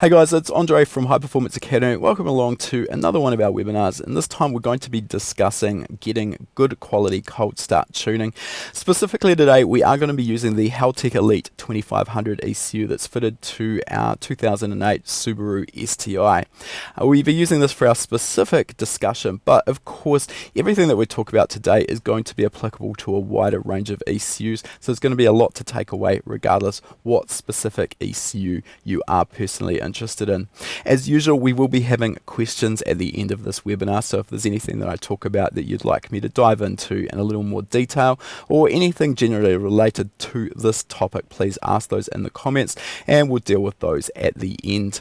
Hey guys, it's Andre from High Performance Academy. Welcome along to another one of our webinars, and this time we're going to be discussing getting good quality cold start tuning. Specifically today, we are going to be using the Haltech Elite 2500 ECU that's fitted to our 2008 Subaru STI. We'll be using this for our specific discussion, but of course, everything that we talk about today is going to be applicable to a wider range of ECUs, so there's going to be a lot to take away regardless what specific ECU you are personally interested in. As usual, we will be having questions at the end of this webinar, so if there's anything that I talk about that you'd like me to dive into in a little more detail, or anything generally related to this topic, please ask those in the comments and we'll deal with those at the end.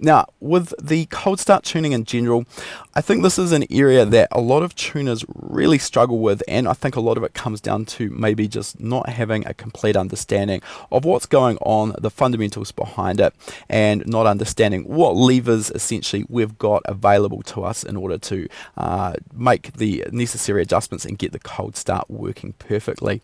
Now, with the cold start tuning in general, I think this is an area that a lot of tuners really struggle with, and I think a lot of it comes down to maybe just not having a complete understanding of what's going on, the fundamentals behind it, and not understanding what levers essentially we've got available to us in order to make the necessary adjustments and get the cold start working perfectly.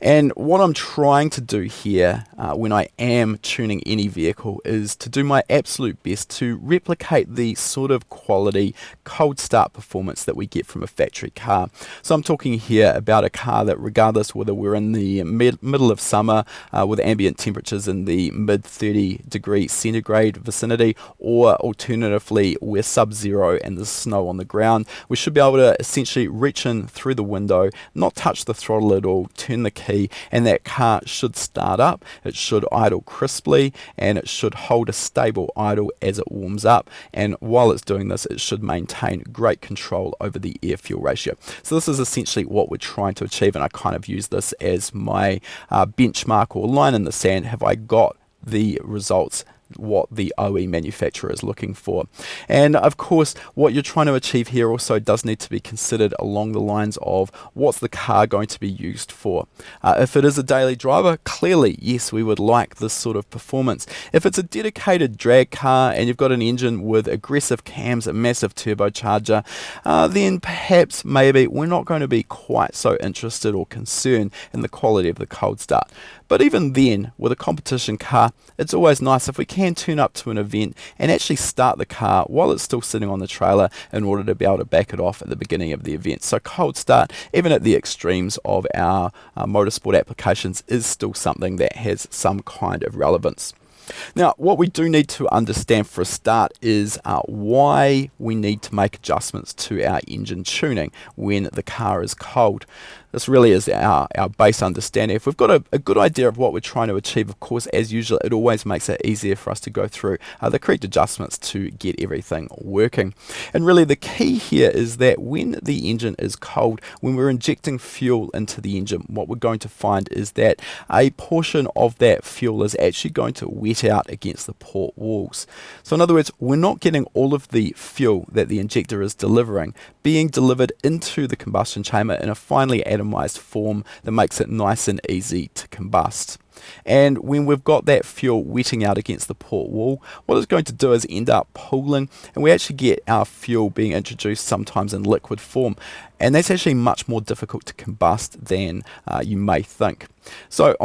And what I'm trying to do here when I am tuning any vehicle is to do my absolute best to replicate the sort of quality cold start performance that we get from a factory car. So I'm talking here about a car that, regardless whether we're in the middle of summer with ambient temperatures in the mid 30°C vicinity, or alternatively we're sub-zero and there's snow on the ground, we should be able to essentially reach in through the window, not touch the throttle at all, turn the key, and that car should start up, it should idle crisply, and it should hold a stable idle as it warms up, and while it's doing this it should maintain great control over the air fuel ratio. So this is essentially what we're trying to achieve, and I kind of use this as my benchmark or line in the sand. Have I got the results what the OE manufacturer is looking for? And of course, what you're trying to achieve here also does need to be considered along the lines of what's the car going to be used for. If it is a daily driver, clearly yes, we would like this sort of performance. If it's a dedicated drag car and you've got an engine with aggressive cams, a massive turbocharger, then perhaps maybe we're not going to be quite so interested or concerned in the quality of the cold start. But even then, with a competition car, it's always nice if we can tune up to an event and actually start the car while it's still sitting on the trailer in order to be able to back it off at the beginning of the event. So cold start, even at the extremes of our motorsport applications, is still something that has some kind of relevance. Now, what we do need to understand for a start is why we need to make adjustments to our engine tuning when the car is cold. This really is our base understanding. If we've got a good idea of what we're trying to achieve, of course, as usual, it always makes it easier for us to go through the correct adjustments to get everything working. And really the key here is that when the engine is cold, when we're injecting fuel into the engine, what we're going to find is that a portion of that fuel is actually going to wet out against the port walls. So in other words, we're not getting all of the fuel that the injector is delivering being delivered into the combustion chamber in a finely atomized form that makes it nice and easy to combust. And when we've got that fuel wetting out against the port wall, what it's going to do is end up pooling, and we actually get our fuel being introduced sometimes in liquid form, and that's actually much more difficult to combust than you may think. So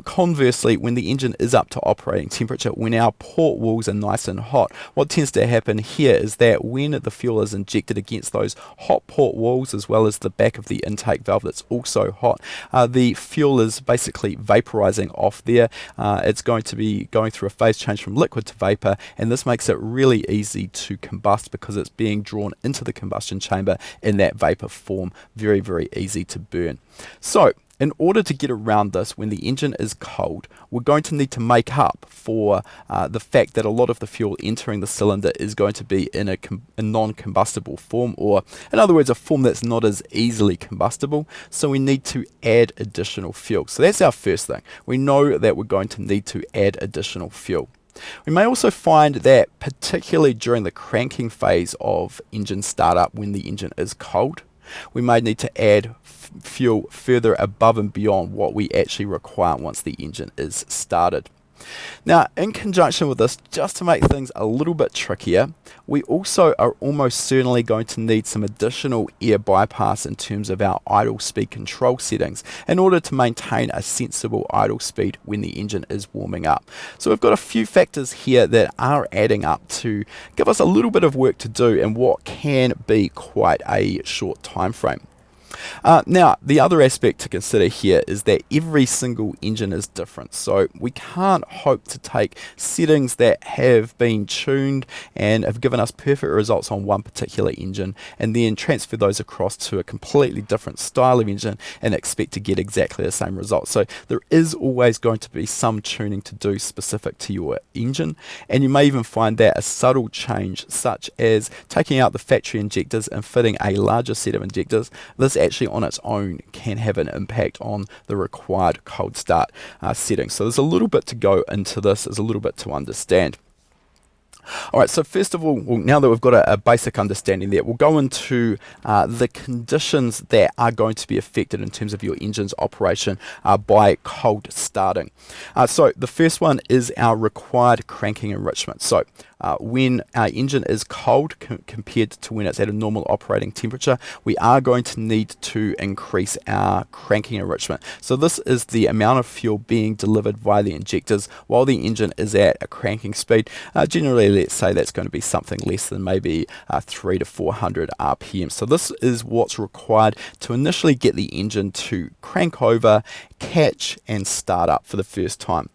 conversely, when the engine is up to operating temperature, when our port walls are nice and hot, what tends to happen here is that when the fuel is injected against those hot port walls, as well as the back of the intake valve that's also hot, the fuel is basically vaporizing off there. It's going to be going through a phase change from liquid to vapor, and this makes it really easy to combust because it's being drawn into the combustion chamber in that vapor form. Very, very easy to burn. So in order to get around this, when the engine is cold, we're going to need to make up for the fact that a lot of the fuel entering the cylinder is going to be in a non-combustible form, or in other words, a form that's not as easily combustible. So we need to add additional fuel. So that's our first thing. We know that we're going to need to add additional fuel. We may also find that particularly during the cranking phase of engine startup, when the engine is cold, we may need to add fuel further above and beyond what we actually require once the engine is started. Now, in conjunction with this, just to make things a little bit trickier, we also are almost certainly going to need some additional air bypass in terms of our idle speed control settings in order to maintain a sensible idle speed when the engine is warming up. So we've got a few factors here that are adding up to give us a little bit of work to do in what can be quite a short time frame. Now, the other aspect to consider here is that every single engine is different, so we can't hope to take settings that have been tuned and have given us perfect results on one particular engine and then transfer those across to a completely different style of engine and expect to get exactly the same results. So there is always going to be some tuning to do specific to your engine, and you may even find that a subtle change, such as taking out the factory injectors and fitting a larger set of injectors, this actually on its own can have an impact on the required cold start settings. So there's a little bit to go into this, there's a little bit to understand. Alright, so first of all, now that we've got a basic understanding there, we'll go into the conditions that are going to be affected in terms of your engine's operation by cold starting. So the first one is our required cranking enrichment. So when our engine is cold compared to when it's at a normal operating temperature, we are going to need to increase our cranking enrichment. So this is the amount of fuel being delivered via the injectors while the engine is at a cranking speed. Generally, let's say that's going to be something less than maybe 300 to 400 RPM. So this is what's required to initially get the engine to crank over, catch and start up for the first time.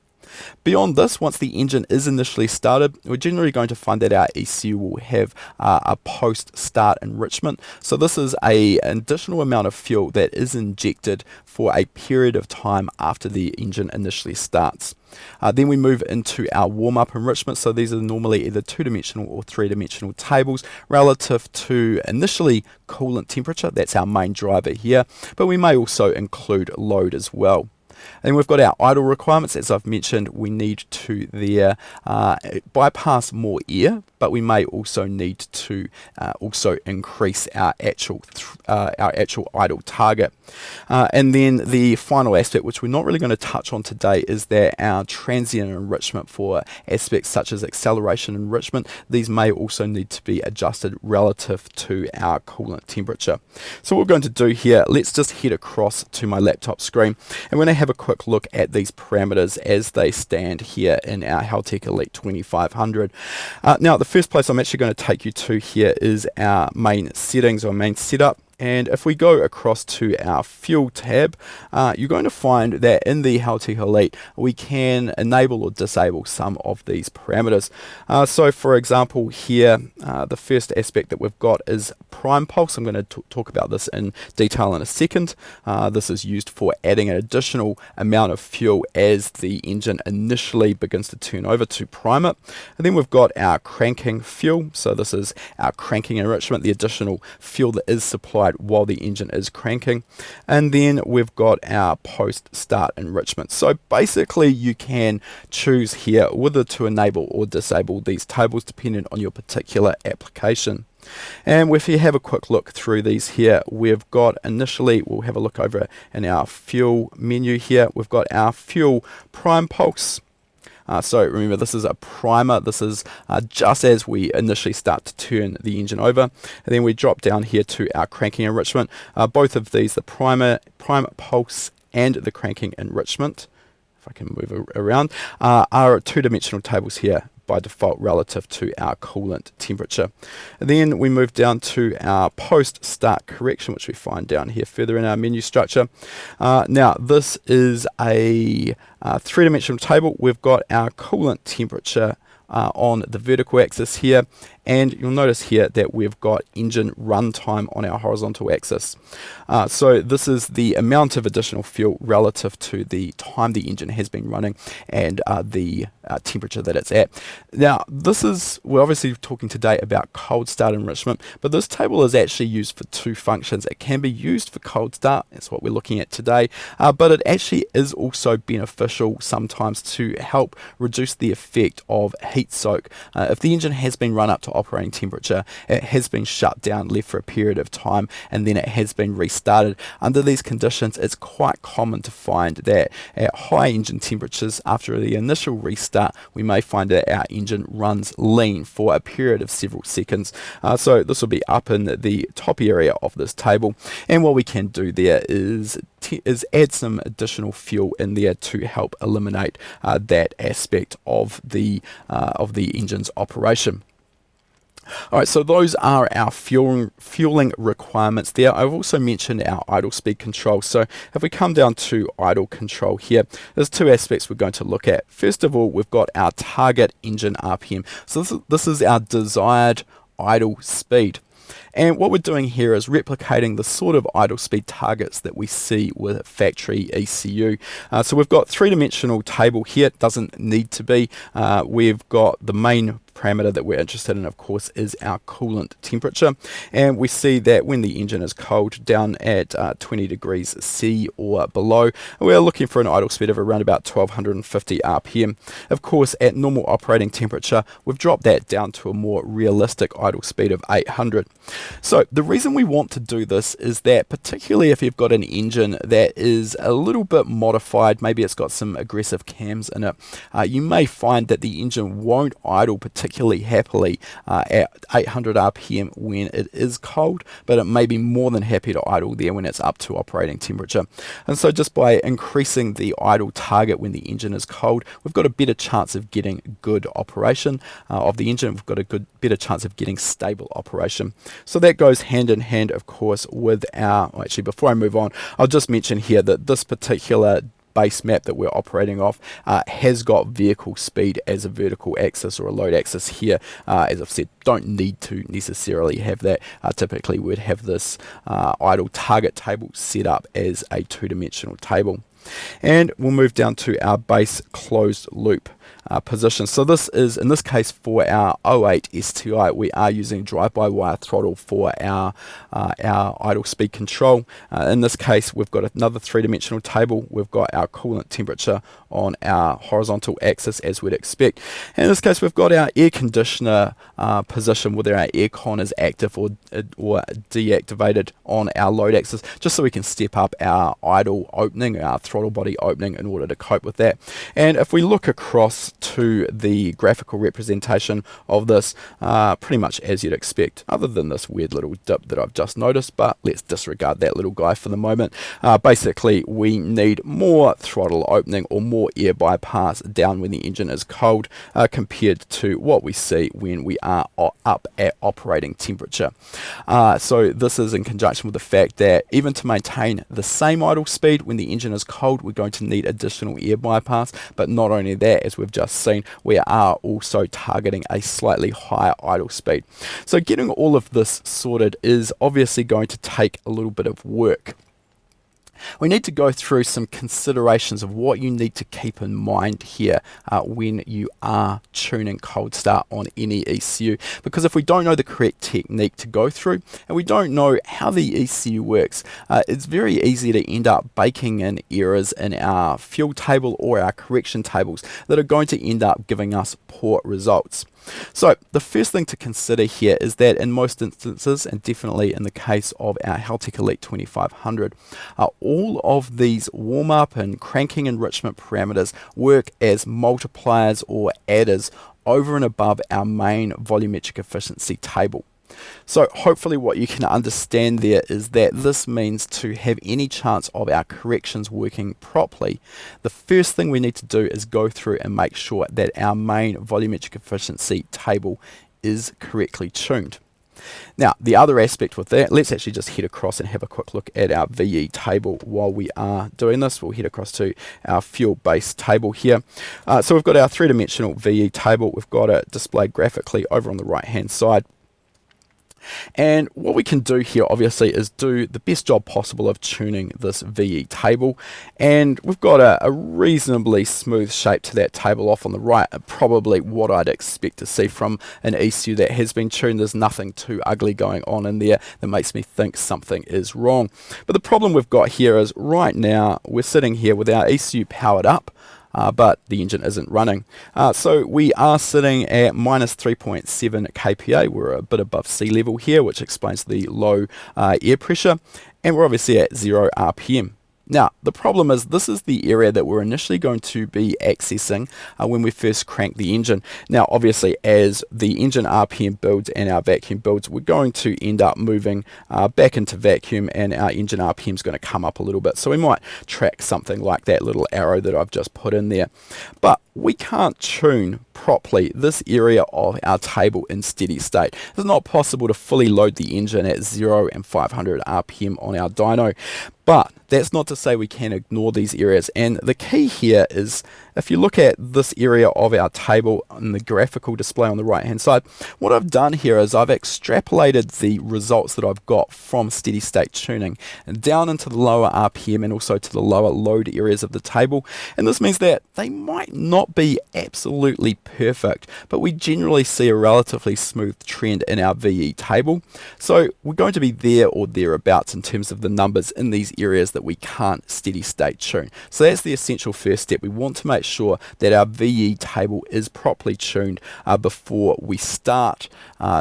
Beyond this, once the engine is initially started, we're generally going to find that our ECU will have a post-start enrichment. So this is an additional amount of fuel that is injected for a period of time after the engine initially starts. Then we move into our warm-up enrichment. So these are normally either two-dimensional or three-dimensional tables relative to initially coolant temperature. That's our main driver here, but we may also include load as well. And we've got our idle requirements. As I've mentioned, we need to there bypass more air, but we may also need to also increase our actual idle target. And then the final aspect, which we're not really going to touch on today, is that our transient enrichment for aspects such as acceleration enrichment. These may also need to be adjusted relative to our coolant temperature. So what we're going to do here, let's just head across to my laptop screen, and we're going to have a quick look at these parameters as they stand here in our Haltech Elite 2500. Now, the first place I'm actually going to take you to here is our main settings or main setup. And if we go across to our fuel tab, you're going to find that in the Haltech Elite, we can enable or disable some of these parameters. So for example here, the first aspect that we've got is prime pulse. I'm going to talk about this in detail in a second. This is used for adding an additional amount of fuel as the engine initially begins to turn over to prime it. And then we've got our cranking fuel. So this is our cranking enrichment, the additional fuel that is supplied while the engine is cranking. And then we've got our post-start enrichment. So basically you can choose here whether to enable or disable these tables depending on your particular application. And if you have a quick look through these here, we've got initially, we'll have a look over in our fuel menu here, we've got our fuel prime pulse. So remember, this is a primer. This is just as we initially start to turn the engine over. And then we drop down here to our cranking enrichment. Both of these, the prime pulse and the cranking enrichment, if I can move around, are two-dimensional tables here by default relative to our coolant temperature. And then we move down to our post-start correction, which we find down here further in our menu structure. Now this is a three-dimensional table. We've got our coolant temperature on the vertical axis here, and you'll notice here that we've got engine runtime on our horizontal axis. So this is the amount of additional fuel relative to the time the engine has been running and the temperature that it's at. Now we're obviously talking today about cold start enrichment, but this table is actually used for two functions. It can be used for cold start, that's what we're looking at today, but it actually is also beneficial sometimes to help reduce the effect of heat heat soak. If the engine has been run up to operating temperature, it has been shut down, left for a period of time, and then it has been restarted. Under these conditions, it's quite common to find that at high engine temperatures, after the initial restart, we may find that our engine runs lean for a period of several seconds. So this will be up in the top area of this table, and what we can do there is add some additional fuel in there to help eliminate that aspect of the engine's operation. Alright, so those are our fueling requirements there. I've also mentioned our idle speed control. So if we come down to idle control here, there's two aspects we're going to look at. First of all, we've got our target engine RPM. So this is our desired idle speed. And what we're doing here is replicating the sort of idle speed targets that we see with factory ECU. So we've got three-dimensional table here. It doesn't need to be. We've got the main parameter that we're interested in, of course, is our coolant temperature, and we see that when the engine is cold down at 20 degrees C or below, we're looking for an idle speed of around about 1250 RPM. Of course, at normal operating temperature, we've dropped that down to a more realistic idle speed of 800. So the reason we want to do this is that, particularly if you've got an engine that is a little bit modified, maybe it's got some aggressive cams in it, you may find that the engine won't idle particularly happily at 800 RPM when it is cold, but it may be more than happy to idle there when it's up to operating temperature. And so just by increasing the idle target when the engine is cold, we've got a better chance of getting good operation of the engine. We've got a better chance of getting stable operation. So that goes hand in hand, of course, with actually, before I move on, I'll just mention here that this particular base map that we're operating off has got vehicle speed as a vertical axis or a load axis here. As I've said, don't need to necessarily have that. Typically we'd have this idle target table set up as a two-dimensional table. And we'll move down to our base closed loop position. So this is, in this case, for our 08 STI, we are using drive-by-wire throttle for our idle speed control. In this case, we've got another three-dimensional table. We've got our coolant temperature on our horizontal axis, as we'd expect. And in this case, we've got our air conditioner position, whether our aircon is active or deactivated on our load axis, just so we can step up our idle opening, our throttle body opening, in order to cope with that. And if we look across to the graphical representation of this, pretty much as you'd expect, other than this weird little dip that I've just noticed, but let's disregard that little guy for the moment. Basically, we need more throttle opening or more air bypass down when the engine is cold compared to what we see when we are up at operating temperature. So this is in conjunction with the fact that even to maintain the same idle speed when the engine is cold, we're going to need additional air bypass. But not only that, as we've just seen, we are also targeting a slightly higher idle speed. So getting all of this sorted is obviously going to take a little bit of work. We need to go through some considerations of what you need to keep in mind here when you are tuning cold start on any ECU, because if we don't know the correct technique to go through and we don't know how the ECU works, it's very easy to end up baking in errors in our fuel table or our correction tables that are going to end up giving us poor results. So the first thing to consider here is that in most instances, and definitely in the case of our Haltech Elite 2500, all of these warm-up and cranking enrichment parameters work as multipliers or adders over and above our main volumetric efficiency table. So hopefully what you can understand there is that this means to have any chance of our corrections working properly, the first thing we need to do is go through and make sure that our main volumetric efficiency table is correctly tuned. Now, the other aspect with that, let's actually just head across and have a quick look at our VE table while we are doing this. We'll head across to our fuel base table here. So we've got our three-dimensional VE table. We've got it displayed graphically over on the right-hand side. And what we can do here obviously is do the best job possible of tuning this VE table, and we've got a reasonably smooth shape to that table off on the right, probably what I'd expect to see from an ECU that has been tuned. There's nothing too ugly going on in there that makes me think something is wrong. But the problem we've got here is right now we're sitting here with our ECU powered up. but the engine isn't running. So we are sitting at minus 3.7 kPa. We're a bit above sea level here, which explains the low air pressure, and we're obviously at 0 RPM. Now, the problem is this is the area that we're initially going to be accessing when we first crank the engine. Now, obviously, as the engine RPM builds and our vacuum builds, we're going to end up moving back into vacuum, and our engine RPM is going to come up a little bit. So we might track something like that little arrow that I've just put in there. But we can't tune properly this area of our table in steady state. It's not possible to fully load the engine at 0 and 500 RPM on our dyno. But that's not to say we can ignore these areas, and the key here is if you look at this area of our table on the graphical display on the right hand side, what I've done here is I've extrapolated the results that I've got from steady state tuning down into the lower RPM and also to the lower load areas of the table, and this means that they might not be absolutely perfect, but we generally see a relatively smooth trend in our VE table. So we're going to be there or thereabouts in terms of the numbers in these areas that we can't steady state tune. So that's the essential first step. We want to make sure that our VE table is properly tuned before we start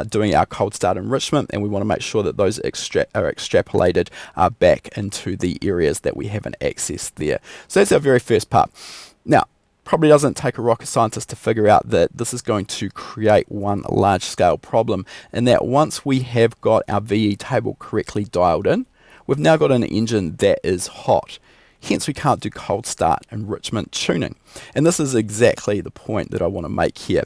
doing our cold start enrichment, and we want to make sure that those are extrapolated back into the areas that we haven't accessed there. So that's our very first part. Now, probably doesn't take a rocket scientist to figure out that this is going to create one large scale problem, and that once we have got our VE table correctly dialed in, we've now got an engine that is hot. Hence we can't do cold start enrichment tuning. And this is exactly the point that I want to make here.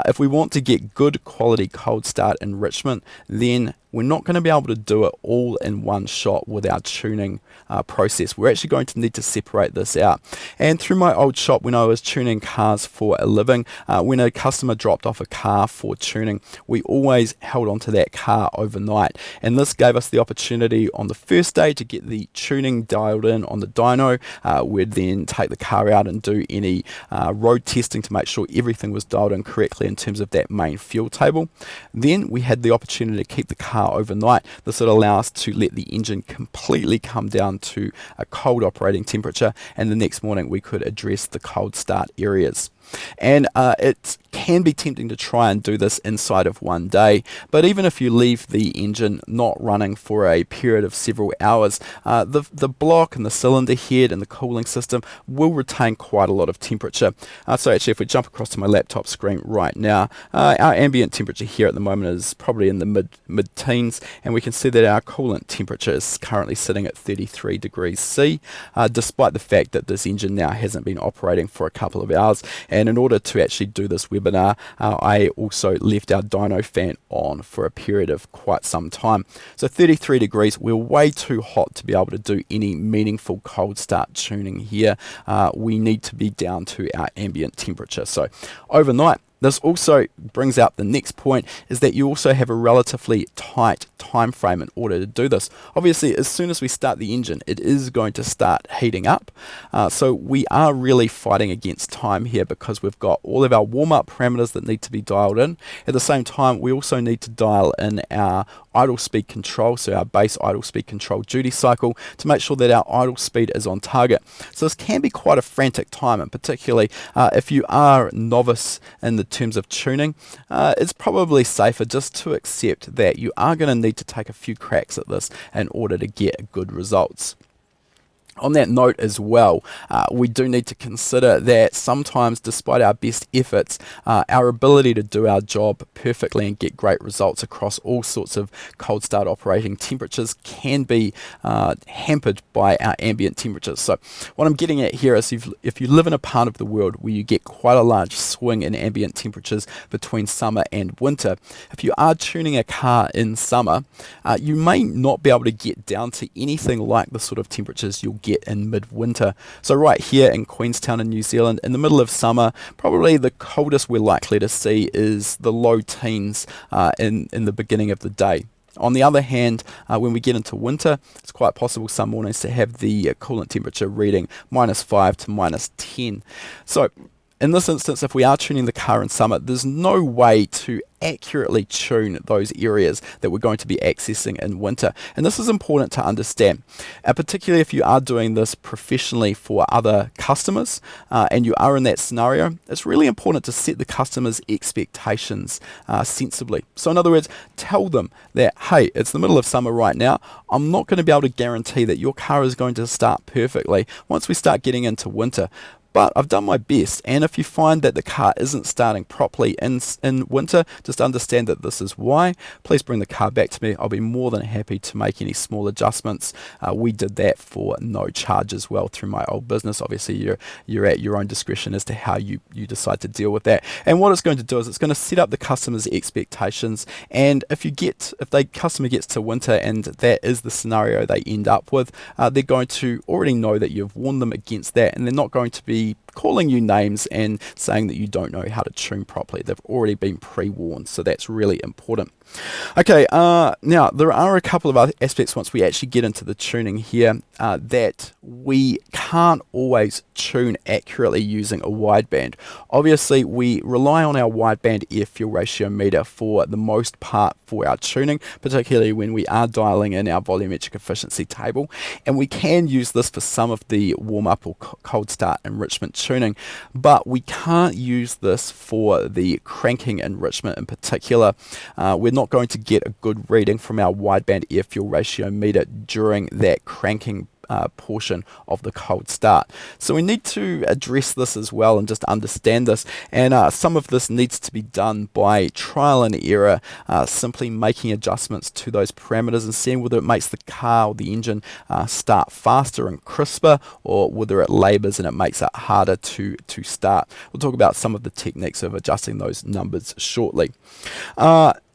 If we want to get good quality cold start enrichment, then we're not going to be able to do it all in one shot with our tuning process. We're actually going to need to separate this out. And through my old shop, when I was tuning cars for a living, when a customer dropped off a car for tuning, we always held onto that car overnight. And this gave us the opportunity on the first day to get the tuning dialed in on the dyno. We'd then take the car out and do any road testing to make sure everything was dialed in correctly in terms of that main fuel table. Then we had the opportunity to keep the car overnight. This would allow us to let the engine completely come down to a cold operating temperature, and the next morning we could address the cold start areas. And it can be tempting to try and do this inside of one day, but even if you leave the engine not running for a period of several hours, the block and the cylinder head and the cooling system will retain quite a lot of temperature. So actually, if we jump across to my laptop screen right now, our ambient temperature here at the moment is probably in the mid-teens, and we can see that our coolant temperature is currently sitting at 33 degrees C, despite the fact that this engine now hasn't been operating for a couple of hours. And in order to actually do this webinar, I also left our dyno fan on for a period of quite some time. So 33 degrees, we're way too hot to be able to do any meaningful cold start tuning here. We need to be down to our ambient temperature. So overnight, this also brings out the next point, is that you also have a relatively tight time frame in order to do this. Obviously, as soon as we start the engine, it is going to start heating up. So we are really fighting against time here because we've got all of our warm-up parameters that need to be dialed in. At the same time, we also need to dial in our idle speed control, so our base idle speed control duty cycle, to make sure that our idle speed is on target. So this can be quite a frantic time, and particularly if you are a novice in the terms of tuning, it's probably safer just to accept that you are going to need to take a few cracks at this in order to get good results. On that note as well, we do need to consider that sometimes, despite our best efforts, our ability to do our job perfectly and get great results across all sorts of cold start operating temperatures can be hampered by our ambient temperatures. So what I'm getting at here is if you live in a part of the world where you get quite a large swing in ambient temperatures between summer and winter, if you are tuning a car in summer, you may not be able to get down to anything like the sort of temperatures you'll get in midwinter. So right here in Queenstown in New Zealand, in the middle of summer, probably the coldest we're likely to see is the low teens in the beginning of the day. On the other hand, when we get into winter, it's quite possible some mornings to have the coolant temperature reading -5 to -10. So in this instance, if we are tuning the car in summer, there's no way to accurately tune those areas that we're going to be accessing in winter. And this is important to understand, particularly if you are doing this professionally for other customers and you are in that scenario. It's really important to set the customer's expectations sensibly. So in other words, tell them that, hey, it's the middle of summer right now. I'm not going to be able to guarantee that your car is going to start perfectly once we start getting into winter. But I've done my best, and if you find that the car isn't starting properly in winter, just understand that this is why. Please bring the car back to me. I'll be more than happy to make any small adjustments. We did that for no charge as well through my old business. Obviously, you're at your own discretion as to how you decide to deal with that. And what it's going to do is it's going to set up the customer's expectations. And if the customer gets to winter and that is the scenario they end up with, they're going to already know that you've warned them against that, and they're not going to be calling you names and saying that you don't know how to tune properly. They've already been pre-warned, so that's really important. Okay, now there are a couple of other aspects once we actually get into the tuning here that we can't always tune accurately using a wideband. Obviously, we rely on our wideband air fuel ratio meter for the most part for our tuning, particularly when we are dialing in our volumetric efficiency table, and we can use this for some of the warm-up or cold start enrichment tuning, but we can't use this for the cranking enrichment in particular. We're not going to get a good reading from our wideband air fuel ratio meter during that cranking portion of the cold start. So we need to address this as well and just understand this, and some of this needs to be done by trial and error, simply making adjustments to those parameters and seeing whether it makes the car or the engine start faster and crisper, or whether it labours and it makes it harder to start. We'll talk about some of the techniques of adjusting those numbers shortly.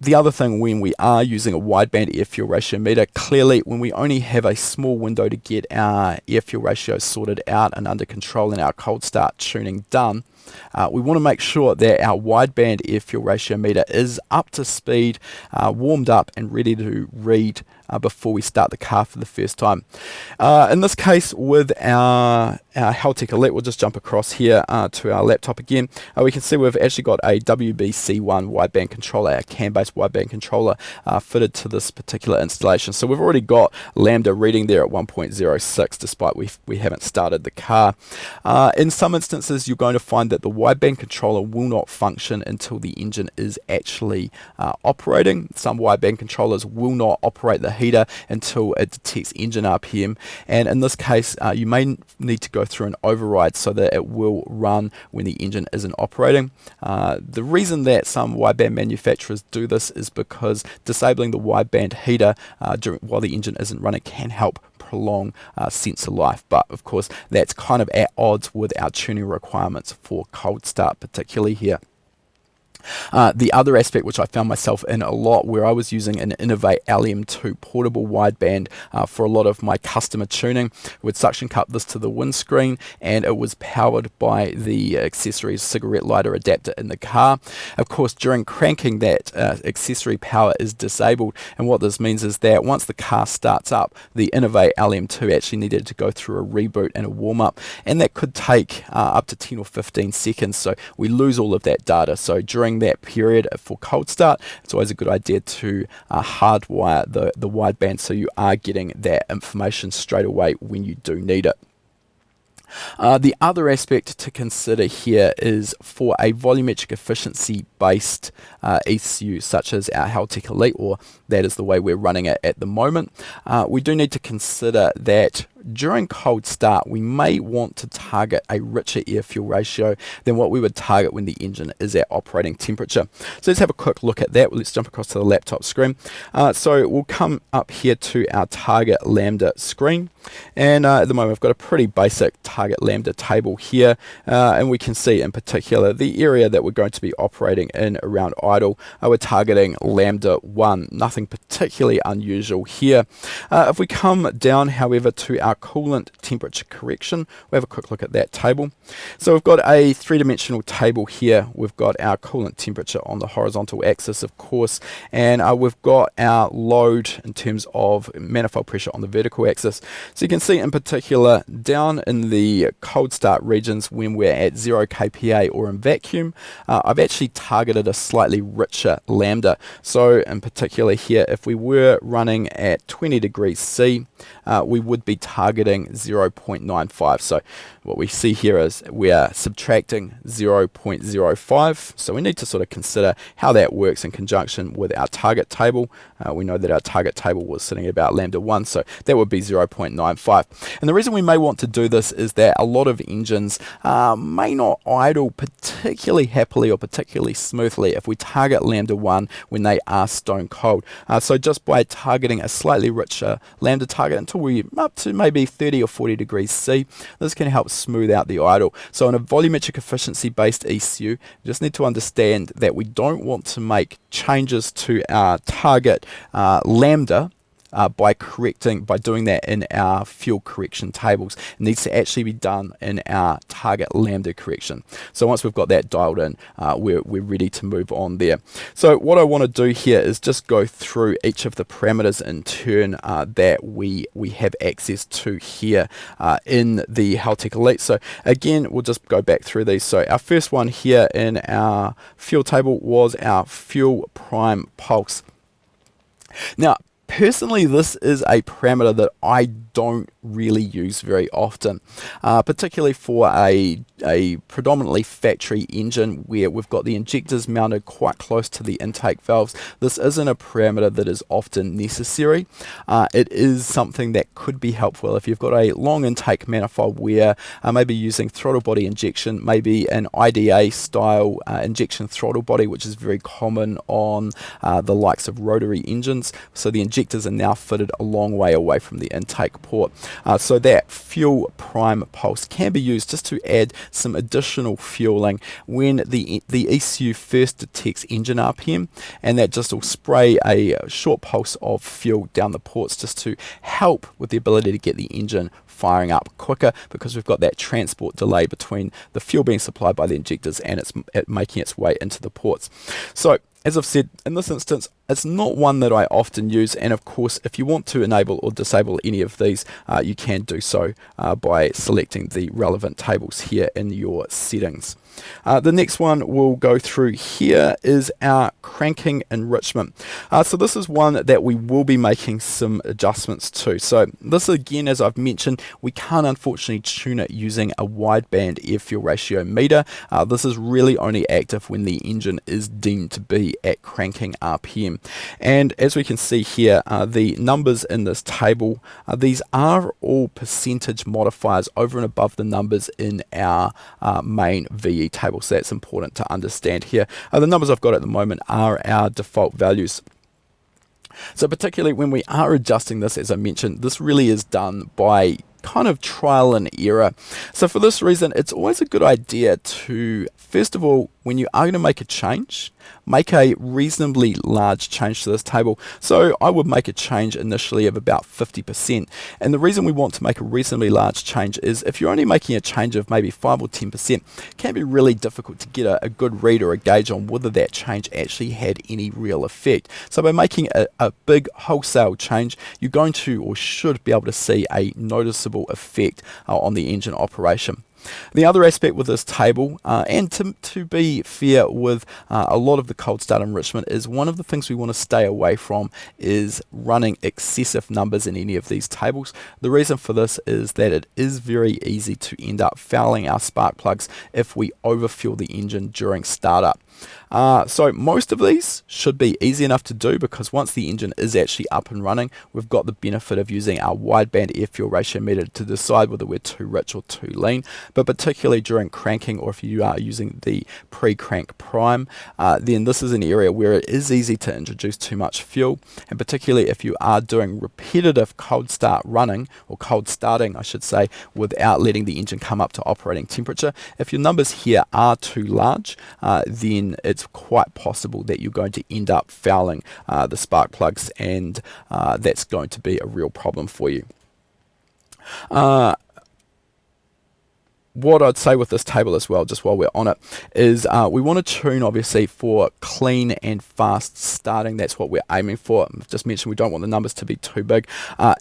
The other thing, when we are using a wideband air fuel ratio meter, clearly when we only have a small window to get our air fuel ratio sorted out and under control and our cold start tuning done, we want to make sure that our wideband air fuel ratio meter is up to speed, warmed up and ready to read before we start the car for the first time. In this case, with our Haltech Elite, we'll just jump across here to our laptop again. We can see we've actually got a WBC1 wideband controller, a CAN-based wideband controller fitted to this particular installation. So we've already got lambda reading there at 1.06, despite we haven't started the car. In some instances, you're going to find that the wideband controller will not function until the engine is actually operating. Some wideband controllers will not operate the heater until it detects engine RPM, and in this case you may need to go through an override so that it will run when the engine isn't operating. The reason that some wideband manufacturers do this is because disabling the wideband heater while the engine isn't running can help prolong sensor life, but of course that's kind of at odds with our tuning requirements for cold start, particularly here. The other aspect which I found myself in a lot, where I was using an Innovate LM2 portable wideband for a lot of my customer tuning, would suction cup this to the windscreen, and it was powered by the accessories cigarette lighter adapter in the car. Of course, during cranking, that accessory power is disabled, and what this means is that once the car starts up, the Innovate LM2 actually needed to go through a reboot and a warm-up, and that could take up to 10 or 15 seconds, so we lose all of that data. So during that period for cold start, it's always a good idea to hardwire the wideband so you are getting that information straight away when you do need it. The other aspect to consider here is for a volumetric efficiency based ECU such as our Haltech Elite, or that is the way we're running it at the moment, we do need to consider that during cold start we may want to target a richer air fuel ratio than what we would target when the engine is at operating temperature. So let's have a quick look at that. Let's jump across to the laptop screen. So we'll come up here to our target lambda screen, and at the moment I've got a pretty basic target lambda table here, and we can see in particular the area that we're going to be operating in around idle. We're targeting lambda 1, nothing particularly unusual here. If we come down however to our our coolant temperature correction. We'll have a quick look at that table. So we've got a three-dimensional table here. We've got our coolant temperature on the horizontal axis, of course, and we've got our load in terms of manifold pressure on the vertical axis. So you can see in particular down in the cold start regions when we're at 0 kPa or in vacuum, I've actually targeted a slightly richer lambda. So in particular here, if we were running at 20 degrees C, we would be targeting 0.95. So what we see here is we are subtracting 0.05. So we need to sort of consider how that works in conjunction with our target table. We know that our target table was sitting at about lambda 1, so that would be 0.95. And the reason we may want to do this is that a lot of engines may not idle particularly happily or particularly smoothly if we target lambda 1 when they are stone cold. So just by targeting a slightly richer lambda target until we're up to maybe 30 or 40 degrees C, this can help smooth out the idle. So in a volumetric efficiency based ECU, you just need to understand that we don't want to make changes to our target lambda by doing that in our fuel correction tables. It needs to actually be done in our target lambda correction. So once we've got that dialed in, we're ready to move on there. So what I want to do here is just go through each of the parameters in turn that we have access to here in the Haltech Elite. So again, we'll just go back through these. So our first one here in our fuel table was our fuel prime pulse. Now, personally, this is a parameter that I don't really use very often, particularly for a predominantly factory engine where we've got the injectors mounted quite close to the intake valves. This isn't a parameter that is often necessary. It is something that could be helpful if you've got a long intake manifold where maybe using throttle body injection, maybe an IDA style injection throttle body, which is very common on the likes of rotary engines. So the injectors are now fitted a long way away from the intake port. So that fuel prime pulse can be used just to add some additional fueling when the ECU first detects engine RPM, and that just will spray a short pulse of fuel down the ports just to help with the ability to get the engine firing up quicker, because we've got that transport delay between the fuel being supplied by the injectors and it's making its way into the ports. So as I've said, in this instance, it's not one that I often use, and of course, if you want to enable or disable any of these, you can do so by selecting the relevant tables here in your settings. The next one we'll go through here is our cranking enrichment. So this is one that we will be making some adjustments to. So this again, as I've mentioned, we can't unfortunately tune it using a wideband air fuel ratio meter. This is really only active when the engine is deemed to be at cranking RPM. And as we can see here, the numbers in this table, these are all percentage modifiers over and above the numbers in our main VE table. So that's important to understand here. The numbers I've got at the moment are our default values. So particularly when we are adjusting this, as I mentioned, this really is done by kind of trial and error. So for this reason, it's always a good idea to, first of all, when you are going to make a change, make a reasonably large change to this table. So I would make a change initially of about 50%. And the reason we want to make a reasonably large change is if you're only making a change of maybe 5 or 10%, it can be really difficult to get a good read or a gauge on whether that change actually had any real effect. So by making a big wholesale change, you're going to or should be able to see a noticeable effect on the engine operation. The other aspect with this table, and to be fair with a lot of the cold start enrichment, is one of the things we want to stay away from is running excessive numbers in any of these tables. The reason for this is that it is very easy to end up fouling our spark plugs if we overfuel the engine during startup. So most of these should be easy enough to do, because once the engine is actually up and running, we've got the benefit of using our wideband air fuel ratio meter to decide whether we're too rich or too lean. But particularly during cranking, or if you are using the pre-crank prime, then this is an area where it is easy to introduce too much fuel, and particularly if you are doing repetitive cold start running, or cold starting I should say, without letting the engine come up to operating temperature. If your numbers here are too large, then it's quite possible that you're going to end up fouling the spark plugs, and that's going to be a real problem for you. What I'd say with this table as well, just while we're on it, is we want to tune obviously for clean and fast starting. That's what we're aiming for. I've just mentioned we don't want the numbers to be too big.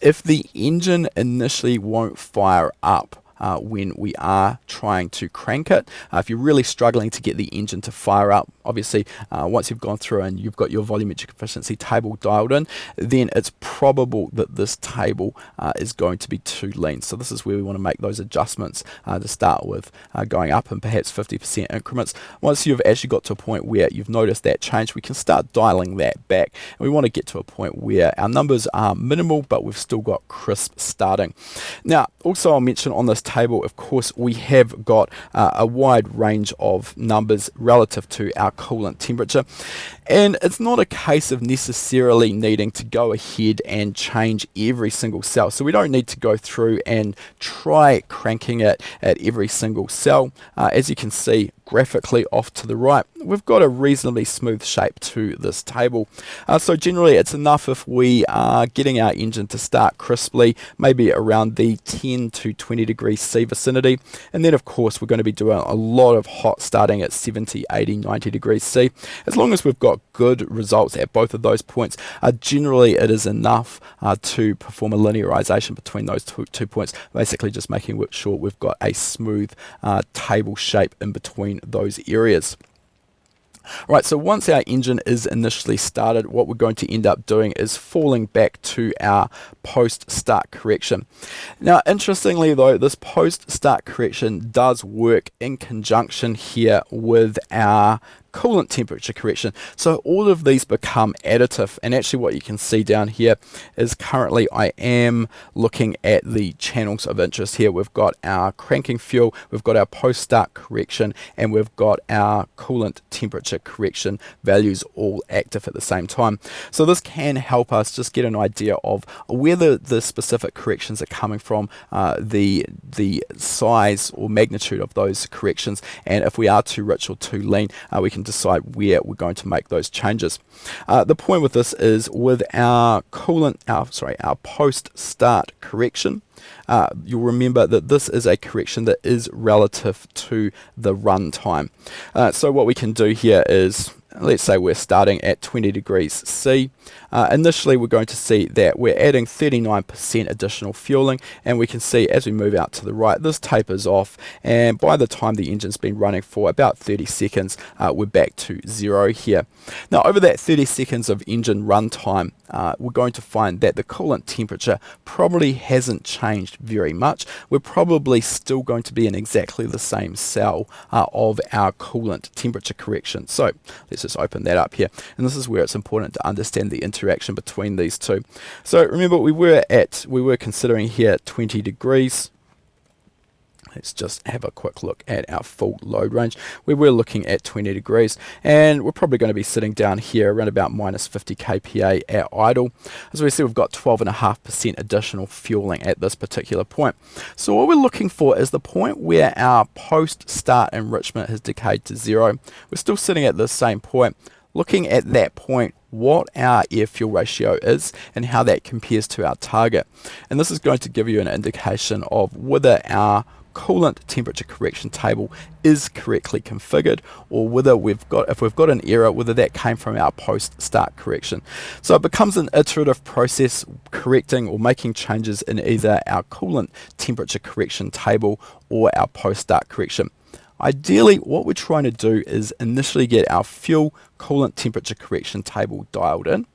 If the engine initially won't fire up when we are trying to crank it, if you're really struggling to get the engine to fire up, obviously once you've gone through and you've got your volumetric efficiency table dialed in, then it's probable that this table is going to be too lean. So this is where we want to make those adjustments to start with, going up in perhaps 50% increments. Once you've actually got to a point where you've noticed that change, we can start dialing that back, and we want to get to a point where our numbers are minimal but we've still got crisp starting. Now also I'll mention on this table, of course, we have got a wide range of numbers relative to our coolant temperature, and it's not a case of necessarily needing to go ahead and change every single cell. So we don't need to go through and try cranking it at every single cell. As you can see graphically off to the right, we've got a reasonably smooth shape to this table. So generally it's enough if we are getting our engine to start crisply, maybe around the 10 to 20 degrees C vicinity, and then of course we're going to be doing a lot of hot starting at 70, 80, 90 degrees C. As long as we've got good results at both of those points, generally it is enough to perform a linearization between those two points, basically just making sure we've got a smooth table shape in between those areas. Right, so once our engine is initially started, what we're going to end up doing is falling back to our post-start correction. Now, interestingly though, this post-start correction does work in conjunction here with our coolant temperature correction. So all of these become additive, and actually what you can see down here is currently I am looking at the channels of interest here. We've got our cranking fuel, we've got our post-start correction, and we've got our coolant temperature correction values all active at the same time. So this can help us just get an idea of where the specific corrections are coming from, the size or magnitude of those corrections, and if we are too rich or too lean, we can decide where we're going to make those changes. The point with this is with our our post-start correction, you'll remember that this is a correction that is relative to the run time. So what we can do here is, let's say we're starting at 20 degrees C. Initially we're going to see that we're adding 39% additional fueling, and we can see as we move out to the right this tapers off, and by the time the engine's been running for about 30 seconds we're back to zero here. Now over that 30 seconds of engine run time, we're going to find that the coolant temperature probably hasn't changed very much. We're probably still going to be in exactly the same cell of our coolant temperature correction. So let's just open that up here, and this is where it's important to understand the interaction between these two. So remember we were considering here 20 degrees. Let's just have a quick look at our full load range. We were looking at 20 degrees, and we're probably going to be sitting down here around about minus 50 kPa at idle. As we see, we've got 12.5% additional fueling at this particular point. So what we're looking for is the point where our post-start enrichment has decayed to zero. We're still sitting at the same point. Looking at that point, what our air-fuel ratio is and how that compares to our target. And this is going to give you an indication of whether our coolant temperature correction table is correctly configured, or whether if we've got an error, whether that came from our post-start correction. So it becomes an iterative process correcting or making changes in either our coolant temperature correction table or our post-start correction. Ideally, what we're trying to do is initially get our fuel coolant temperature correction table dialed in.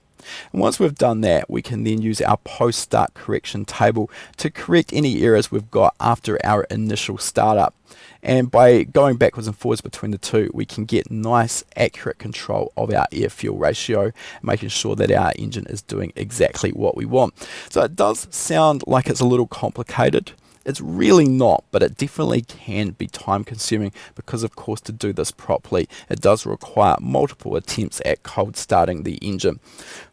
And once we've done that, we can then use our post-start correction table to correct any errors we've got after our initial startup. And by going backwards and forwards between the two, we can get nice, accurate control of our air-fuel ratio, making sure that our engine is doing exactly what we want. So it does sound like it's a little complicated. It's really not, but it definitely can be time consuming because, of course, to do this properly, it does require multiple attempts at cold starting the engine.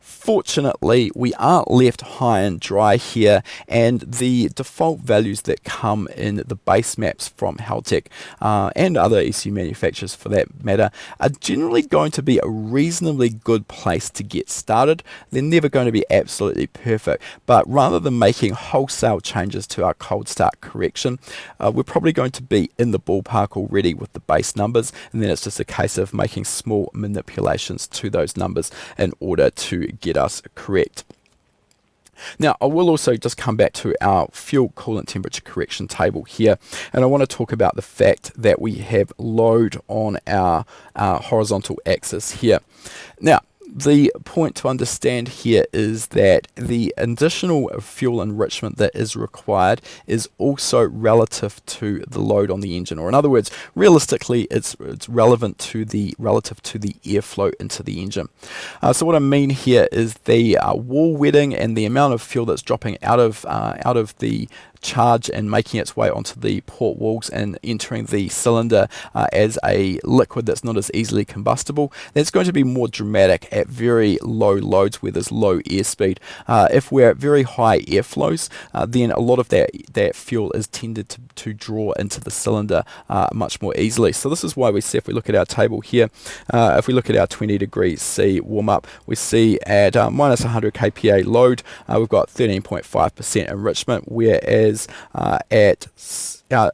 Fortunately, we aren't left high and dry here, and the default values that come in the base maps from Haltech and other ECU manufacturers for that matter are generally going to be a reasonably good place to get started. They're never going to be absolutely perfect, but rather than making wholesale changes to our cold start correction, we're probably going to be in the ballpark already with the base numbers, and then it's just a case of making small manipulations to those numbers in order to get us correct. Now, I will also just come back to our fuel coolant temperature correction table here, and I want to talk about the fact that we have load on our horizontal axis here. Now, the point to understand here is that the additional fuel enrichment that is required is also relative to the load on the engine, or in other words, realistically, it's relevant to the relative to the airflow into the engine. So what I mean here is the wall wetting and the amount of fuel that's dropping out of the charge and making its way onto the port walls and entering the cylinder as a liquid that's not as easily combustible. That's going to be more dramatic at very low loads where there's low airspeed. If we're at very high airflows, then a lot of that fuel is tended to draw into the cylinder much more easily. So this is why we see, if we look at our table here, if we look at our 20 degrees C warm up, we see at minus 100 kPa load, we've got 13.5% enrichment, whereas out at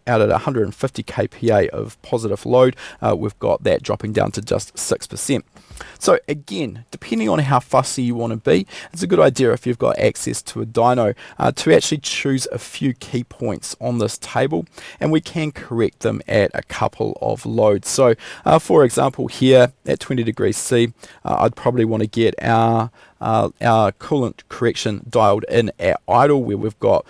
150 kPa of positive load, we've got that dropping down to just 6%. So again, depending on how fussy you want to be, it's a good idea if you've got access to a dyno to actually choose a few key points on this table, and we can correct them at a couple of loads. So for example here at 20 degrees C, I'd probably want to get our coolant correction dialed in at idle where we've got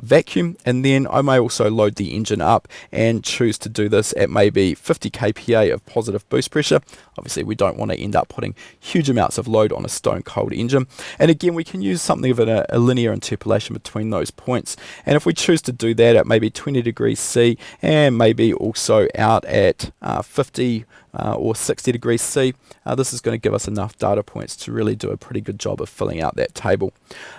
vacuum, and then I may also load the engine up and choose to do this at maybe 50 kPa of positive boost pressure. Obviously we don't want to end up putting huge amounts of load on a stone cold engine, and again we can use something of a linear interpolation between those points, and if we choose to do that at maybe 20 degrees C and maybe also out at 50 or 60 degrees C, this is going to give us enough data points to really do a pretty good job of filling out that table.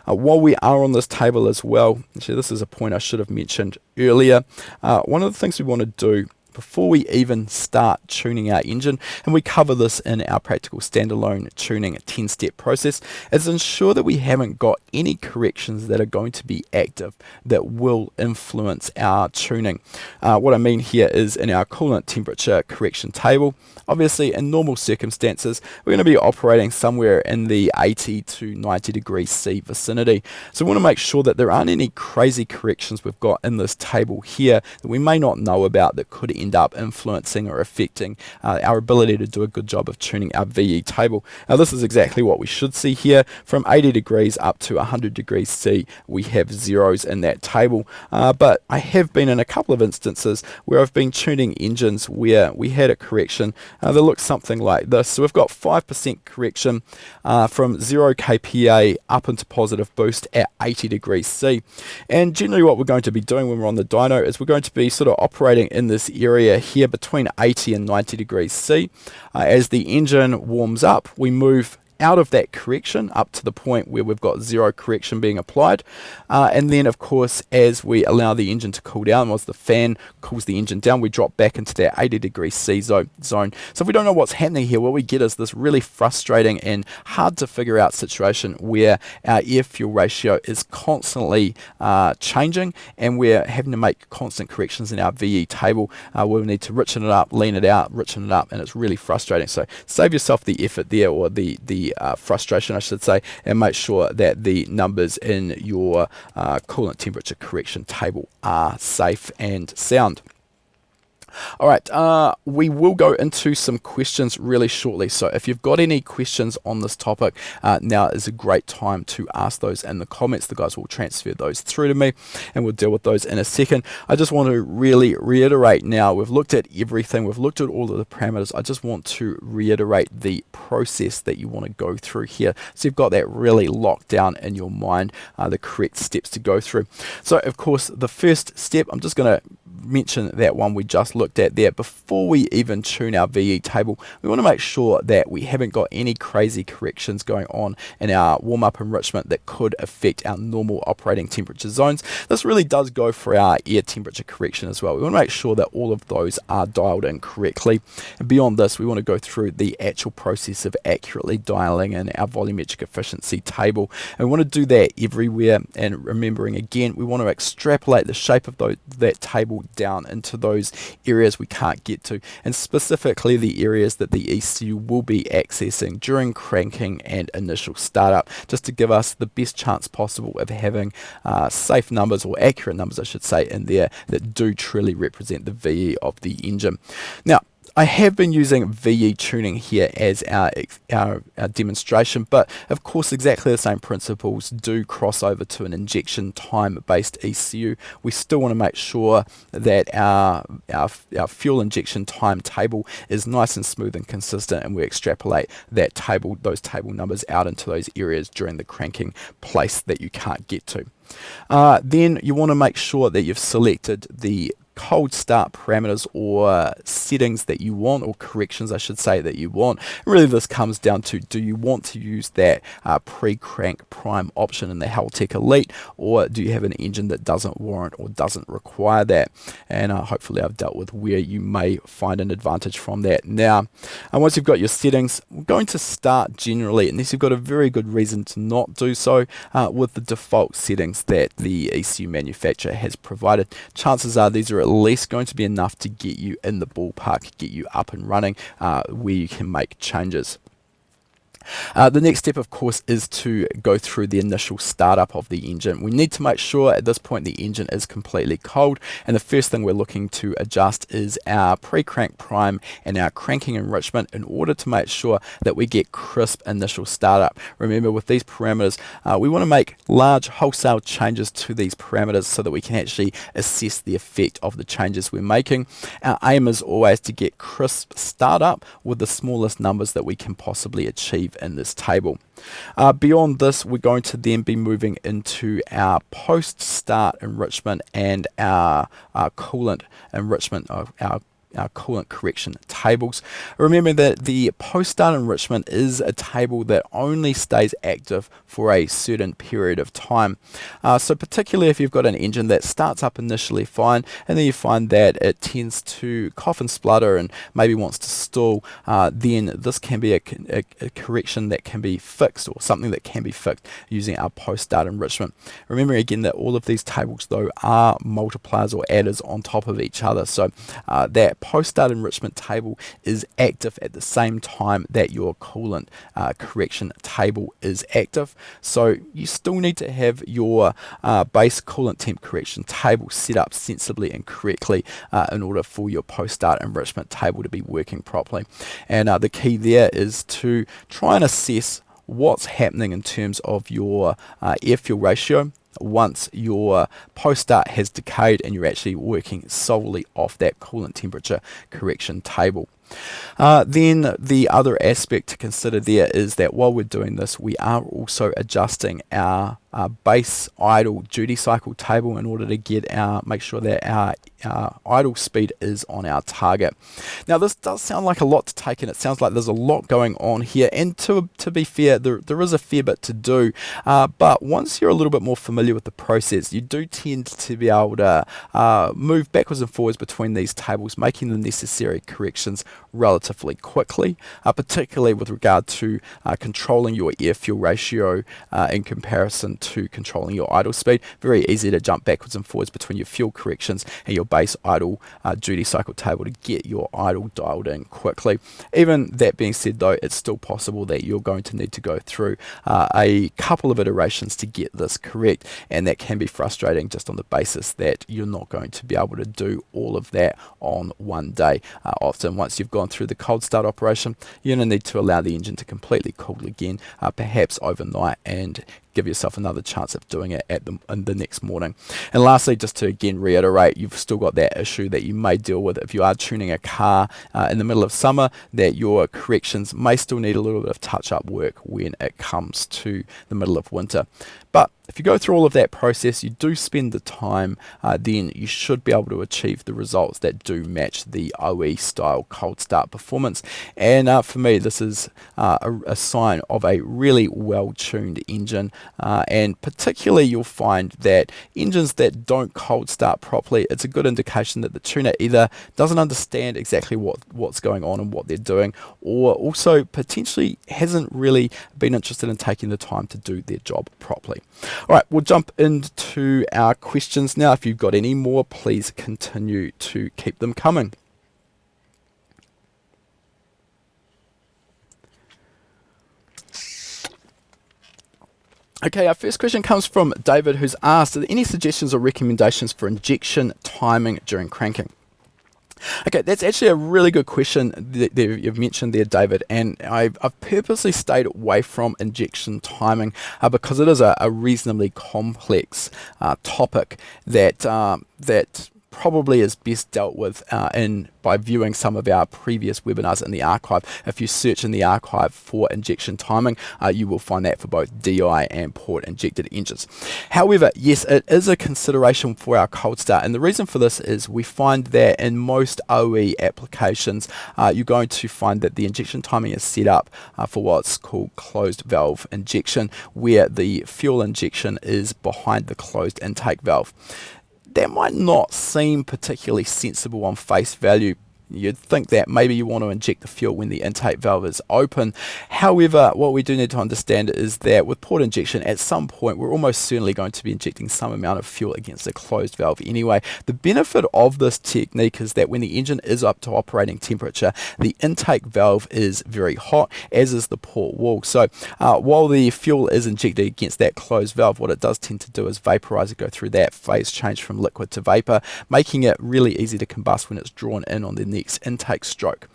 While we are on this table as well, actually this is a point I should have mentioned earlier, one of the things we want to do before we even start tuning our engine, and we cover this in our practical standalone tuning 10-step process, is ensure that we haven't got any corrections that are going to be active that will influence our tuning. What I mean here is in our coolant temperature correction table, obviously in normal circumstances we're going to be operating somewhere in the 80 to 90 degrees C vicinity. So we want to make sure that there aren't any crazy corrections we've got in this table here that we may not know about that could end up influencing or affecting our ability to do a good job of tuning our VE table. Now this is exactly what we should see here. From 80 degrees up to 100 degrees C, we have zeros in that table, but I have been in a couple of instances where I've been tuning engines where we had a correction that looks something like this. So we've got 5% correction from 0 kPa up into positive boost at 80 degrees C, and generally what we're going to be doing when we're on the dyno is we're going to be sort of operating in this area here between 80 and 90 degrees C. As the engine warms up, we move out of that correction up to the point where we've got zero correction being applied, and then of course as we allow the engine to cool down, once the fan cools the engine down, we drop back into that 80 degrees C zone. So if we don't know what's happening here, what we get is this really frustrating and hard to figure out situation where our air fuel ratio is constantly changing, and we're having to make constant corrections in our VE table. We'll need to richen it up, lean it out, richen it up, and it's really frustrating. So save yourself the effort there, or the frustration I should say, and make sure that the numbers in your coolant temperature correction table are safe and sound. Alright, we will go into some questions really shortly, so if you've got any questions on this topic, now is a great time to ask those in the comments. The guys will transfer those through to me and we'll deal with those in a second. I just want to really reiterate now, we've looked at everything, we've looked at all of the parameters. I just want to reiterate the process that you want to go through here, so you've got that really locked down in your mind, the correct steps to go through. So of course the first step, I'm just going to mention that one we just looked at there. Before we even tune our VE table, we want to make sure that we haven't got any crazy corrections going on in our warm-up enrichment that could affect our normal operating temperature zones. This really does go for our air temperature correction as well. We want to make sure that all of those are dialed in correctly, and beyond this we want to go through the actual process of accurately dialing in our volumetric efficiency table, and we want to do that everywhere. And remembering again, we want to extrapolate the shape of that table down into those areas we can't get to, and specifically the areas that the ECU will be accessing during cranking and initial startup, just to give us the best chance possible of having safe numbers, or accurate numbers I should say, in there that do truly represent the VE of the engine. Now, I have been using VE tuning here as our demonstration, but of course exactly the same principles do cross over to an injection time based ECU. We still want to make sure that our fuel injection time table is nice and smooth and consistent, and we extrapolate that table, those table numbers out into those areas during the cranking place that you can't get to. Then you want to make sure that you've selected the cold start parameters or settings that you want, or corrections I should say that you want. Really this comes down to, do you want to use that pre-crank prime option in the Haltech Elite, or do you have an engine that doesn't warrant or doesn't require that? And hopefully I've dealt with where you may find an advantage from that. Now once you've got your settings, we're going to start generally, unless you've got a very good reason to not do so, with the default settings that the ECU manufacturer has provided. Chances are these are at least going to be enough to get you in the ballpark, get you up and running, where you can make changes. The next step, of course, is to go through the initial startup of the engine. We need to make sure at this point the engine is completely cold, and the first thing we're looking to adjust is our pre-crank prime and our cranking enrichment, in order to make sure that we get crisp initial startup. Remember, with these parameters, we want to make large wholesale changes to these parameters so that we can actually assess the effect of the changes we're making. Our aim is always to get crisp startup with the smallest numbers that we can possibly achieve in this table. Beyond this, we're going to then be moving into our post-start enrichment and our coolant enrichment, of our coolant correction tables. Remember that the post-start enrichment is a table that only stays active for a certain period of time. So particularly if you've got an engine that starts up initially fine, and then you find that it tends to cough and splutter and maybe wants to stall, then this can be a correction that can be fixed, or something that can be fixed using our post-start enrichment. Remember again that all of these tables though are multipliers or adders on top of each other, so that post-start enrichment table is active at the same time that your coolant correction table is active. So you still need to have your base coolant temp correction table set up sensibly and correctly in order for your post-start enrichment table to be working properly. And the key there is to try and assess what's happening in terms of your air-fuel ratio once your post-start has decayed and you're actually working solely off that coolant temperature correction table. Then the other aspect to consider there is that while we're doing this, we are also adjusting our base idle duty cycle table in order to get make sure that our idle speed is on our target. Now this does sound like a lot to take in. It sounds like there's a lot going on here, and to be fair, there is a fair bit to do, but once you're a little bit more familiar with the process, you do tend to be able to move backwards and forwards between these tables, making the necessary corrections relatively quickly, particularly with regard to controlling your air-fuel ratio in comparison to controlling your idle speed. Very easy to jump backwards and forwards between your fuel corrections and your base idle duty cycle table to get your idle dialed in quickly. Even that being said though, it's still possible that you're going to need to go through a couple of iterations to get this correct, and that can be frustrating just on the basis that you're not going to be able to do all of that on one day. Often once you've gone through the cold start operation, you're going to need to allow the engine to completely cool again, perhaps overnight, and give yourself another chance of doing it in the next morning. And lastly, just to again reiterate, you've still got that issue that you may deal with if you are tuning a car in the middle of summer, that your corrections may still need a little bit of touch-up work when it comes to the middle of winter. But if you go through all of that process, you do spend the time, then you should be able to achieve the results that do match the OE style cold start performance. And for me, this is a sign of a really well-tuned engine. And particularly you'll find that engines that don't cold start properly, it's a good indication that the tuner either doesn't understand exactly what's going on and what they're doing, or also potentially hasn't really been interested in taking the time to do their job properly. All right, we'll jump into our questions now. If you've got any more, please continue to keep them coming. Okay, our first question comes from David, who's asked, are there any suggestions or recommendations for injection timing during cranking? Okay, that's actually a really good question that you've mentioned there, David, and I've purposely stayed away from injection timing because it is a reasonably complex topic that probably is best dealt with by viewing some of our previous webinars in the archive. If you search in the archive for injection timing, you will find that for both DI and port injected engines. However, yes, it is a consideration for our cold start, and the reason for this is we find that in most OE applications, you're going to find that the injection timing is set up for what's called closed valve injection, where the fuel injection is behind the closed intake valve. That might not seem particularly sensible on face value. You'd think that maybe you want to inject the fuel when the intake valve is open. However, what we do need to understand is that with port injection, at some point, we're almost certainly going to be injecting some amount of fuel against the closed valve anyway. The benefit of this technique is that when the engine is up to operating temperature, the intake valve is very hot, as is the port wall. So while the fuel is injected against that closed valve, what it does tend to do is vaporize it, go through that phase change from liquid to vapor, making it really easy to combust when it's drawn in on the next intake stroke.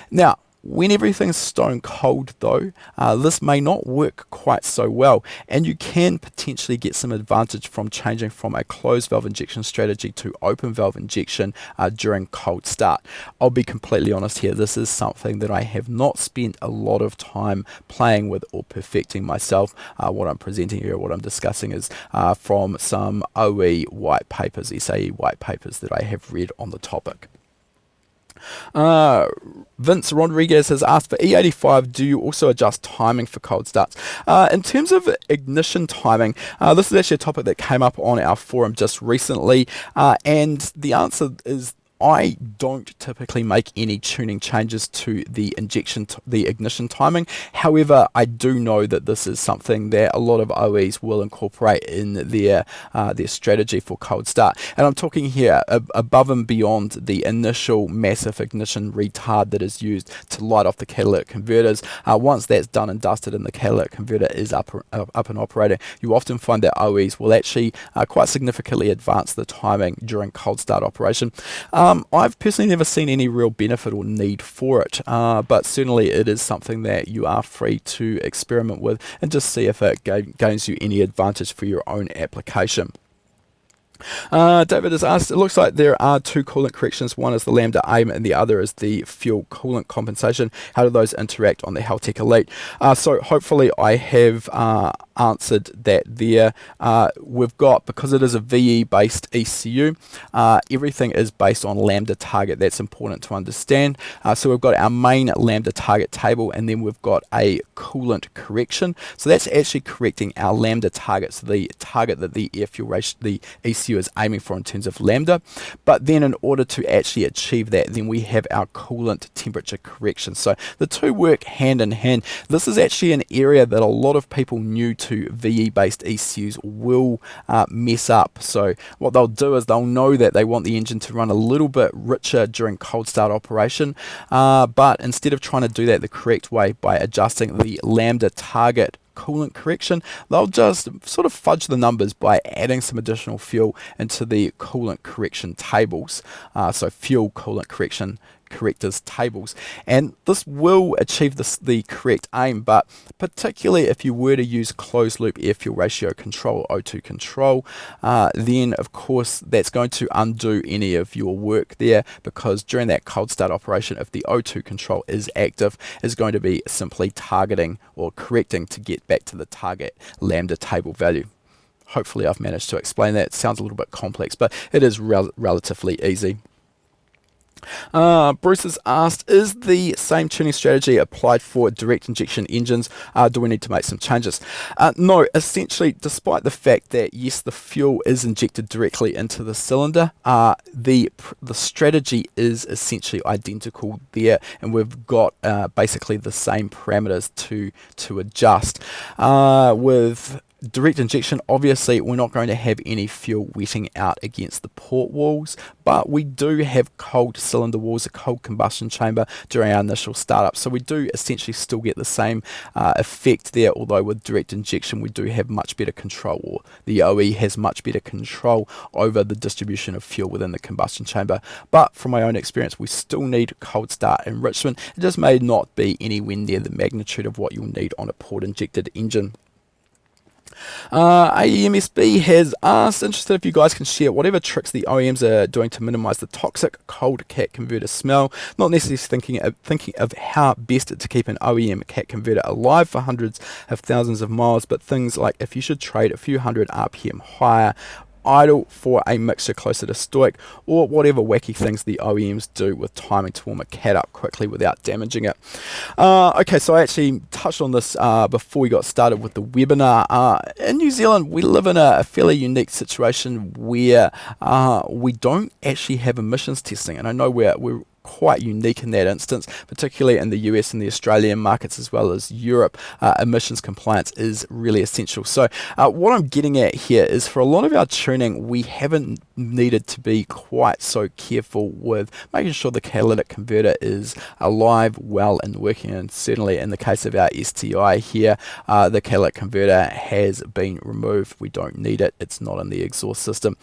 Now, when everything's stone cold though, this may not work quite so well, and you can potentially get some advantage from changing from a closed valve injection strategy to open valve injection during cold start. I'll be completely honest here, this is something that I have not spent a lot of time playing with or perfecting myself. What I'm presenting here, what I'm discussing is from some OE white papers, SAE white papers that I have read on the topic. Vince Rodriguez has asked, for E85, do you also adjust timing for cold starts? In terms of ignition timing, this is actually a topic that came up on our forum just recently, and the answer is I don't typically make any tuning changes to the ignition timing. However, I do know that this is something that a lot of OEs will incorporate in their strategy for cold start. And I'm talking here above and beyond the initial massive ignition retard that is used to light off the catalytic converters. Once that's done and dusted and the catalytic converter is up and operating, you often find that OEs will actually quite significantly advance the timing during cold start operation. I've personally never seen any real benefit or need for it, but certainly it is something that you are free to experiment with and just see if it gains you any advantage for your own application. David has asked, it looks like there are two coolant corrections. One is the lambda aim and the other is the fuel coolant compensation. How do those interact on the Haltech Elite? So hopefully I have answered that there. We've got, because it is a VE based ECU, everything is based on lambda target. That's important to understand. So we've got our main lambda target table, and then we've got a coolant correction. So that's actually correcting our lambda target, so the target that the air fuel ratio, the ECU ECU is aiming for in terms of lambda. But then in order to actually achieve that, then we have our coolant temperature correction. So the two work hand in hand. This is actually an area that a lot of people new to VE based ECUs will mess up. So what they'll do is they'll know that they want the engine to run a little bit richer during cold start operation, but instead of trying to do that the correct way by adjusting the lambda target coolant correction, they'll just sort of fudge the numbers by adding some additional fuel into the coolant correction tables. So fuel coolant correction correctors tables, and this will achieve the correct aim, but particularly if you were to use closed loop air fuel ratio control, O2 control, then of course that's going to undo any of your work there, because during that cold start operation, if the O2 control is active, is going to be simply targeting or correcting to get back to the target lambda table value. Hopefully I've managed to explain that. It sounds a little bit complex, but it is relatively easy. Bruce has asked, is the same tuning strategy applied for direct injection engines? Do we need to make some changes? No, essentially, despite the fact that yes, the fuel is injected directly into the cylinder, the strategy is essentially identical there, and we've got basically the same parameters to adjust. With direct injection, obviously we're not going to have any fuel wetting out against the port walls, but we do have cold cylinder walls, a cold combustion chamber during our initial startup, so we do essentially still get the same effect there, although with direct injection we do have much better control, or the OE has much better control over the distribution of fuel within the combustion chamber. But from my own experience, we still need cold start enrichment. It just may not be anywhere near the magnitude of what you'll need on a port injected engine. AEMSB has asked, interested if you guys can share whatever tricks the OEMs are doing to minimize the toxic cold cat converter smell. Not necessarily thinking of how best to keep an OEM cat converter alive for hundreds of thousands of miles, but things like if you should trade a few hundred RPM higher, idle for a mixture closer to stoic, or whatever wacky things the OEMs do with timing to warm a cat up quickly without damaging it. Okay, so I actually touched on this before we got started with the webinar. In New Zealand, we live in a fairly unique situation where we don't actually have emissions testing, and I know we're quite unique in that instance, particularly in the US and the Australian markets as well as Europe. Emissions compliance is really essential. So what I'm getting at here is, for a lot of our tuning, we haven't needed to be quite so careful with making sure the catalytic converter is alive, well and working, and certainly in the case of our STI here, the catalytic converter has been removed. We don't need it, it's not in the exhaust system.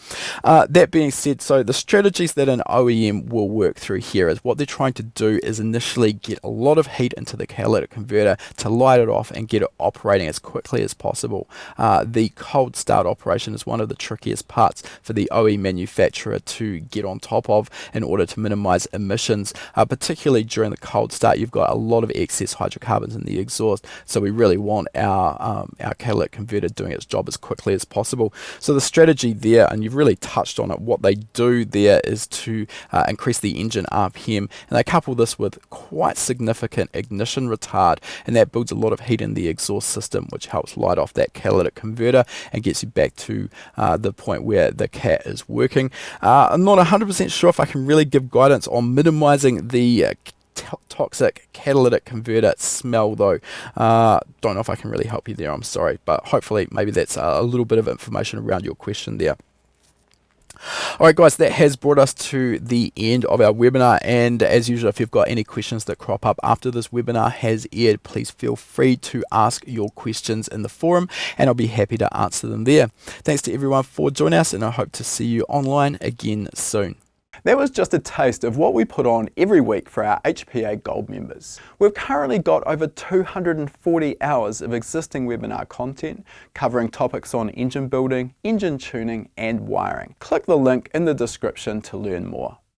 That being said, so the strategies that an OEM will work through here is what they're trying to do is initially get a lot of heat into the catalytic converter to light it off and get it operating as quickly as possible. The cold start operation is one of the trickiest parts for the OE manufacturer to get on top of in order to minimize emissions, particularly during the cold start. You've got a lot of excess hydrocarbons in the exhaust, so we really want our catalytic converter doing its job as quickly as possible. So the strategy there, and you've really touched on it, what they do there is to increase the engine RPM, and they couple this with quite significant ignition retard, and that builds a lot of heat in the exhaust system, which helps light off that catalytic converter and gets you back to the point where the cat is working. I'm not 100% sure if I can really give guidance on minimizing the toxic catalytic converter smell though. Don't know if I can really help you there, I'm sorry, but hopefully maybe that's a little bit of information around your question there. Alright guys, that has brought us to the end of our webinar, and as usual, if you've got any questions that crop up after this webinar has aired, please feel free to ask your questions in the forum and I'll be happy to answer them there. Thanks to everyone for joining us, and I hope to see you online again soon. That was just a taste of what we put on every week for our HPA Gold members. We've currently got over 240 hours of existing webinar content covering topics on engine building, engine tuning and wiring. Click the link in the description to learn more.